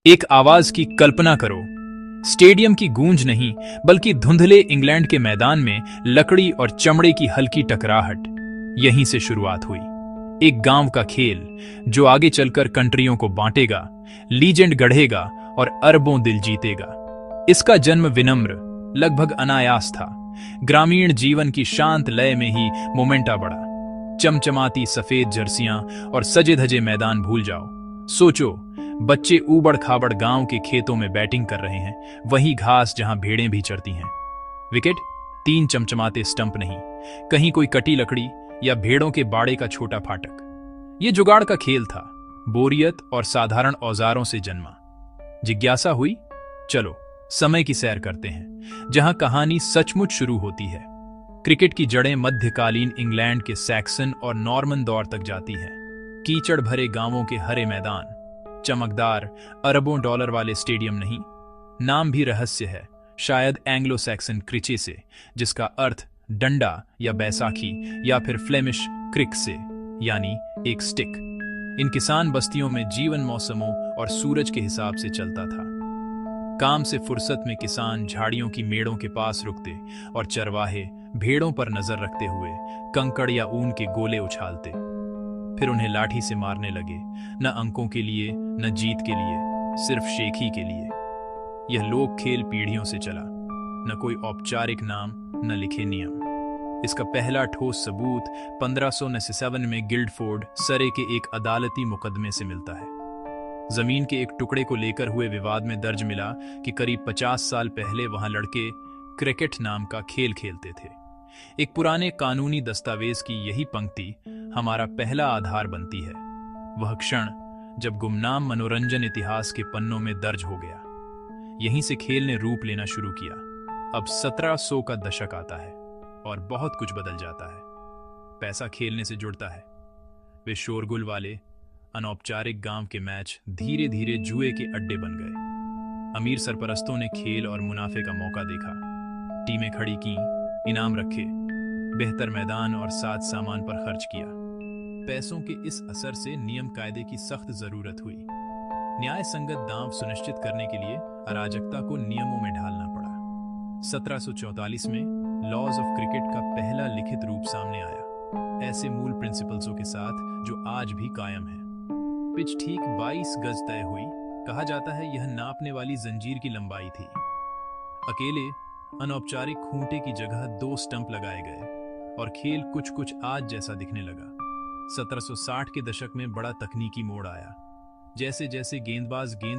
एक आवाज की कल्पना करो। स्टेडियम की गूंज नहीं, बल्कि धुंधले इंग्लैंड के मैदान में लकड़ी और चमड़े की हल्की टकराहट। यहीं से शुरुआत हुई। एक गांव का खेल जो आगे चलकर कंट्रियों को बांटेगा, लीजेंड गढ़ेगा और अरबों दिल जीतेगा। इसका जन्म विनम्र, लगभग अनायास था। ग्रामीण जीवन की शांत लय में ही मोमेंटा बढ़ा। चमचमाती सफेद जर्सियां और सजे धजे मैदान भूल जाओ। सोचो, बच्चे ऊबड़ खाबड़ गांव के खेतों में बैटिंग कर रहे हैं, वही घास जहां भेड़ें भी चरती हैं। विकेट, तीन चमचमाते स्टंप नहीं, कहीं कोई कटी लकड़ी या भेड़ों के बाड़े का छोटा फाटक। ये जुगाड़ का खेल था, बोरियत और साधारण औजारों से जन्मा। जिज्ञासा हुई, चलो समय की सैर करते हैं, जहां कहानी सचमुच शुरू होती है। क्रिकेट की जड़ें मध्यकालीन इंग्लैंड के सैक्सन और नॉर्मन दौर तक जाती हैं। कीचड़ भरे गांवों के हरे मैदान, चमकदार अरबों डॉलर वाले स्टेडियम नहीं। नाम भी रहस्य है, शायद एंग्लो सैक्सन क्रिचे से, जिसका अर्थ डंडा या बैसाखी, या फिर फ्लेमिश क्रिक से, यानी एक स्टिक। इन किसान बस्तियों में जीवन मौसमों और सूरज के हिसाब से चलता था। काम से फुर्सत में किसान झाड़ियों की मेड़ों के पास रुकते और चरवाहे भेड़ों पर नजर रखते हुए कंकड़ या ऊन के गोले उछालते। फिर उन्हें लाठी से मारने लगे, न अंकों के लिए, न जीत के लिए, सिर्फ शेखी के लिए। यह लोक खेल पीढ़ियों से चला, न कोई औपचारिक नाम, न लिखे नियम। इसका पहला ठोस सबूत 1597 में गिल्डफोर्ड, सरे के एक अदालती मुकदमे से मिलता है। जमीन के एक टुकड़े को लेकर हुए विवाद में दर्ज मिला कि करीब 50 साल पहले वहां लड़के क्रिकेट नाम का खेल खेलते थे। एक पुराने कानूनी दस्तावेज की यही पंक्ति हमारा पहला आधार बनती है। वह क्षण जब गुमनाम मनोरंजन इतिहास के पन्नों में दर्ज हो गया। यहीं से खेल ने रूप लेना शुरू किया। अब 1700 का दशक आता है और बहुत कुछ बदल जाता है। पैसा खेलने से जुड़ता है। वे शोरगुल वाले अनौपचारिक गांव के मैच धीरे धीरे जुए के अड्डे बन गए। अमीर सरपरस्तों ने खेल और मुनाफे का मौका देखा। टीमें खड़ी की, इनाम रखे, बेहतर मैदान और साज सामान पर खर्च किया। पैसों के इस असर से नियम कायदे की सख्त जरूरत हुई। न्याय संगत दांव सुनिश्चित करने के लिए अराजकता को नियमों में ढालना पड़ा। 1744 में लॉज ऑफ क्रिकेट का पहला लिखित रूप सामने आया, ऐसे मूल प्रिंसिपल्सों के साथ जो आज भी कायम है। पिच ठीक 22 गज तय हुई। कहा जाता है यह नापने वाली जंजीर की लंबाई थी। अकेले अनौपचारिक खूंटे की जगह 2 स्टंप लगाए गए और खेल कुछ कुछ आज जैसा दिखने लगा। 1760 के दशक में बड़ा तकनीकी मोड़ आया। जैसे जैसे गेंदबाज गेंद